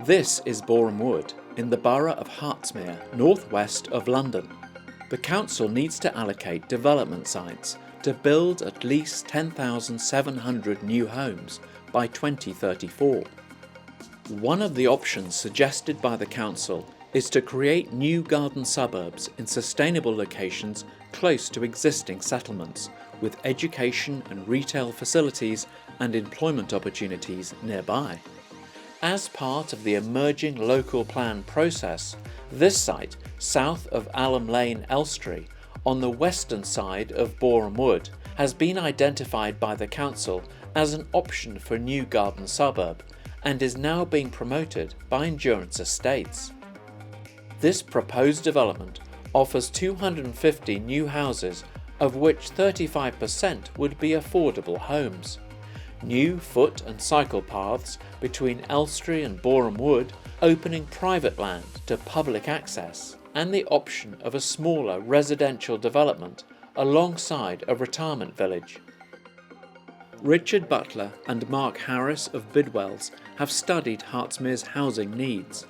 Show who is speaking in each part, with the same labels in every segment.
Speaker 1: This is Boreham Wood, in the borough of Hertsmere, northwest of London. The council needs to allocate development sites to build at least 10,700 new homes by 2034. One of the options suggested by the council is to create new garden suburbs in sustainable locations close to existing settlements, with education and retail facilities and employment opportunities nearby. As part of the emerging local plan process, this site, south of Allum Lane, Elstree, on the western side of Boreham Wood, has been identified by the council as an option for a new garden suburb and is now being promoted by Endurance Estates. This proposed development offers 250 new houses, of which 35% would be affordable homes. New foot and cycle paths between Elstree and Boreham Wood, opening private land to public access, and the option of a smaller residential development alongside a retirement village. Richard Butler and Mark Harris of Bidwells have studied Hertsmere's housing needs.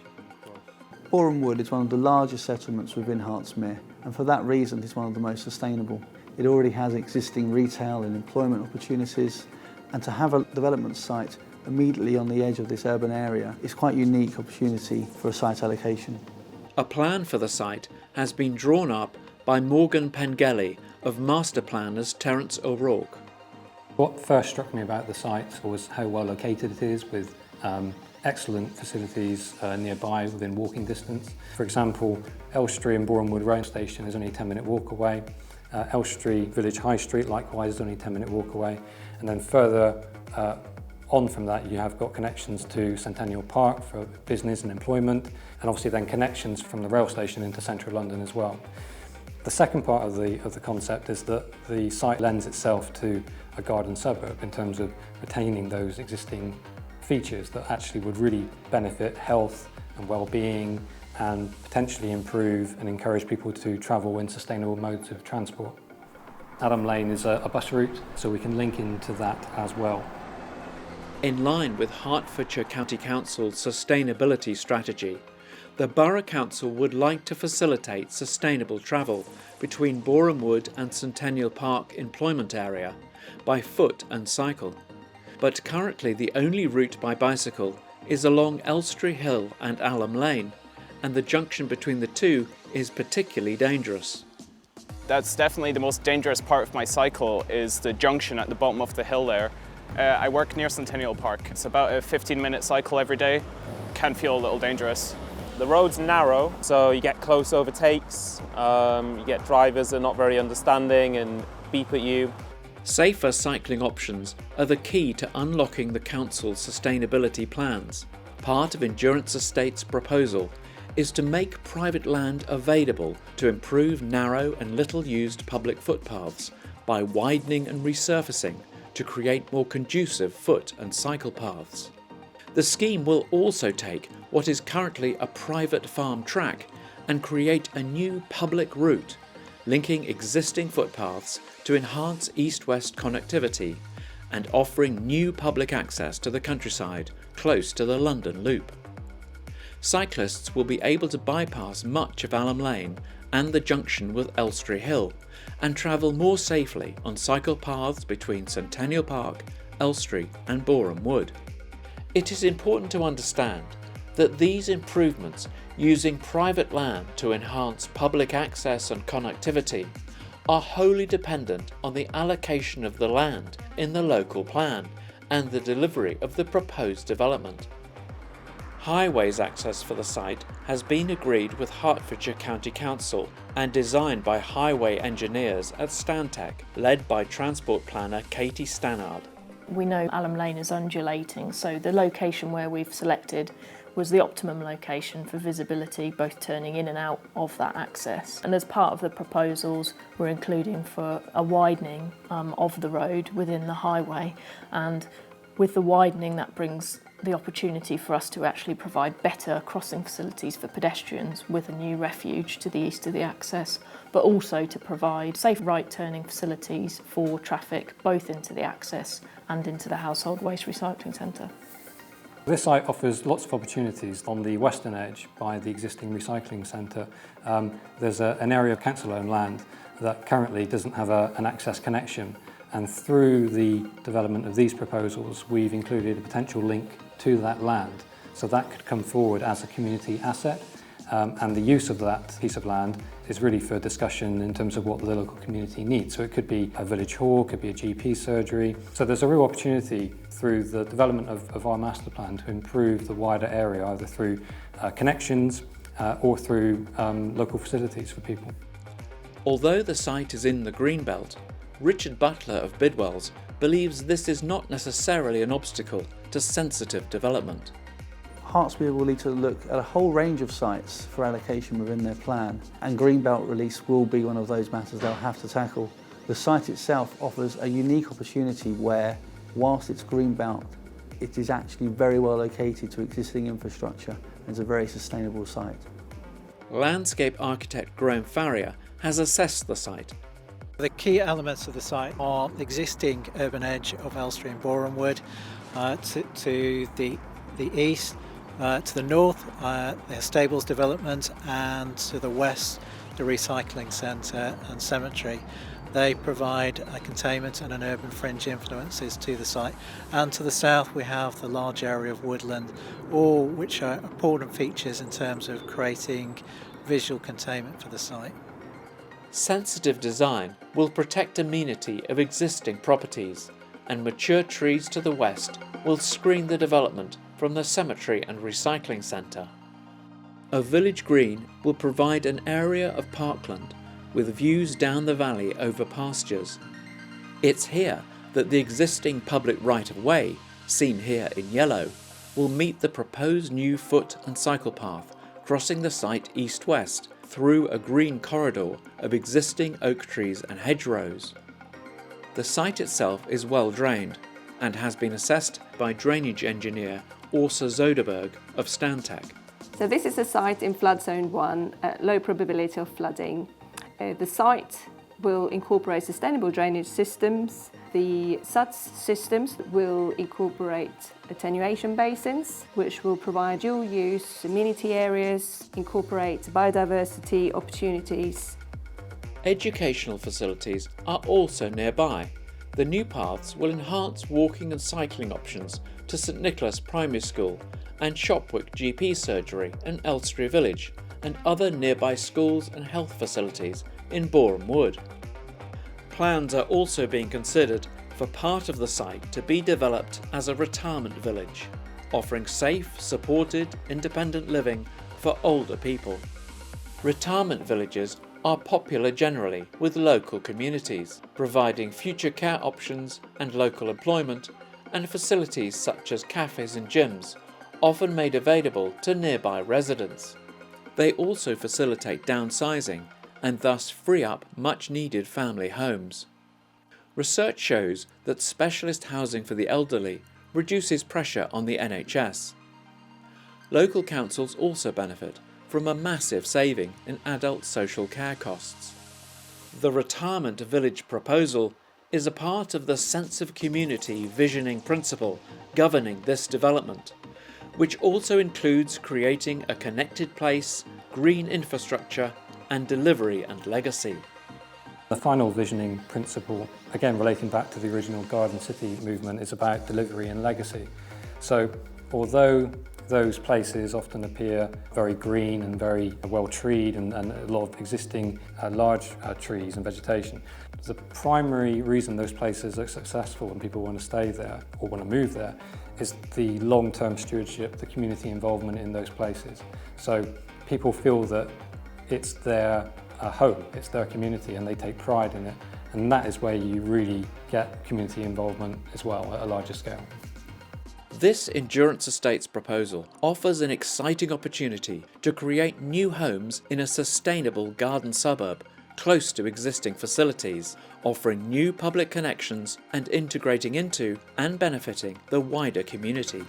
Speaker 2: Boreham Wood is one of the largest settlements within Hertsmere, and for that reason it's one of the most sustainable. It already has existing retail and employment opportunities, and to have a development site immediately on the edge of this urban area is quite a unique opportunity for a site allocation.
Speaker 1: A plan for the site has been drawn up by Morgan Pengelly of master planners Terence O'Rourke.
Speaker 3: What first struck me about the site was how well located it is, with excellent facilities nearby within walking distance. For example, Elstree and Boreham Wood rail station is only a 10-minute walk away. Elstree Village High Street likewise is only a 10-minute walk away. And then further on from that, you have got connections to Centennial Park for business and employment, and obviously then connections from the rail station into central London as well. The second part of the concept is that the site lends itself to a garden suburb in terms of retaining those existing features that actually would really benefit health and well-being and potentially improve and encourage people to travel in sustainable modes of transport. Allum Lane is a bus route, so we can link into that as well.
Speaker 1: In line with Hertfordshire County Council's sustainability strategy, the Borough Council would like to facilitate sustainable travel between Boreham Wood and Centennial Park employment area by foot and cycle. But currently the only route by bicycle is along Elstree Hill and Allum Lane, and the junction between the two is particularly dangerous.
Speaker 4: That's definitely the most dangerous part of my cycle, is the junction at the bottom of the hill there. I work near Centennial Park. It's about a 15-minute cycle every day. Can feel a little dangerous.
Speaker 5: The road's narrow, so you get close overtakes, you get drivers that are not very understanding and beep at you.
Speaker 1: Safer cycling options are the key to unlocking the council's sustainability plans. Part of Endurance Estates' proposal is to make private land available to improve narrow and little-used public footpaths by widening and resurfacing to create more conducive foot and cycle paths. The scheme will also take what is currently a private farm track and create a new public route, linking existing footpaths to enhance east-west connectivity and offering new public access to the countryside close to the London Loop. Cyclists will be able to bypass much of Allum Lane and the junction with Elstree Hill and travel more safely on cycle paths between Centennial Park, Elstree and Boreham Wood. It is important to understand that these improvements using private land to enhance public access and connectivity are wholly dependent on the allocation of the land in the local plan and the delivery of the proposed development. Highways access for the site has been agreed with Hertfordshire County Council and designed by highway engineers at Stantec, led by transport planner Katie Stannard.
Speaker 6: We know Allum Lane is undulating, so the location where we've selected was the optimum location for visibility, both turning in and out of that access. And as part of the proposals, we're including for a widening of the road within the highway. And with the widening, that brings the opportunity for us to actually provide better crossing facilities for pedestrians with a new refuge to the east of the access, but also to provide safe right-turning facilities for traffic, both into the access and into the household waste recycling centre.
Speaker 3: This site offers lots of opportunities. On the western edge, by the existing recycling centre, there's an area of council-owned land that currently doesn't have an access connection. And through the development of these proposals, we've included a potential link to that land. So that could come forward as a community asset. And the use of that piece of land is really for discussion in terms of what the local community needs. So it could be a village hall, could be a GP surgery. So there's a real opportunity through the development of our master plan to improve the wider area, either through connections or through local facilities for people.
Speaker 1: Although the site is in the Greenbelt, Richard Butler of Bidwells believes this is not necessarily an obstacle to sensitive development.
Speaker 2: Hertsmere will need to look at a whole range of sites for allocation within their plan, and Greenbelt release will be one of those matters they'll have to tackle. The site itself offers a unique opportunity where, whilst it's Greenbelt, it is actually very well located to existing infrastructure and is a very sustainable site.
Speaker 1: Landscape architect Graham Farrier has assessed the site.
Speaker 7: The key elements of the site are the existing urban edge of Elstree and Boreham Wood to the east. To the north, the stables development, and to the west, the recycling centre and cemetery. They provide a containment and an urban fringe influences to the site. And to the south, we have the large area of woodland, all which are important features in terms of creating visual containment for the site.
Speaker 1: Sensitive design will protect amenity of existing properties, and mature trees to the west will screen the development from the cemetery and recycling centre. A village green will provide an area of parkland with views down the valley over pastures. It's here that the existing public right-of-way, seen here in yellow, will meet the proposed new foot and cycle path crossing the site east-west through a green corridor of existing oak trees and hedgerows. The site itself is well drained and has been assessed by drainage engineer Åsa Zoderberg of Stantec.
Speaker 8: So this is a site in flood zone 1, low probability of flooding. The site will incorporate sustainable drainage systems. The such systems will incorporate attenuation basins, which will provide dual use amenity areas, incorporate biodiversity opportunities.
Speaker 1: Educational facilities are also nearby. The new paths will enhance walking and cycling options to St Nicholas Primary School and Shopwick GP Surgery and Elstree Village, and other nearby schools and health facilities in Boreham Wood. Plans are also being considered for part of the site to be developed as a retirement village, offering safe, supported, independent living for older people. Retirement villages are popular generally with local communities, providing future care options and local employment, and facilities such as cafes and gyms, often made available to nearby residents. They also facilitate downsizing and thus free up much needed family homes. Research shows that specialist housing for the elderly reduces pressure on the NHS. Local councils also benefit from a massive saving in adult social care costs. The retirement village proposal is a part of the sense of community visioning principle governing this development, which also includes creating a connected place, green infrastructure, and delivery and legacy.
Speaker 3: The final visioning principle, again relating back to the original Garden City movement, is about delivery and legacy. So although those places often appear very green and very well treed and a lot of existing large trees and vegetation, the primary reason those places are successful and people want to stay there or want to move there is the long-term stewardship, the community involvement in those places. So people feel that it's their home, it's their community, and they take pride in it. And that is where you really get community involvement as well at a larger scale.
Speaker 1: This Endurance Estates proposal offers an exciting opportunity to create new homes in a sustainable garden suburb close to existing facilities, offering new public connections and integrating into and benefiting the wider community.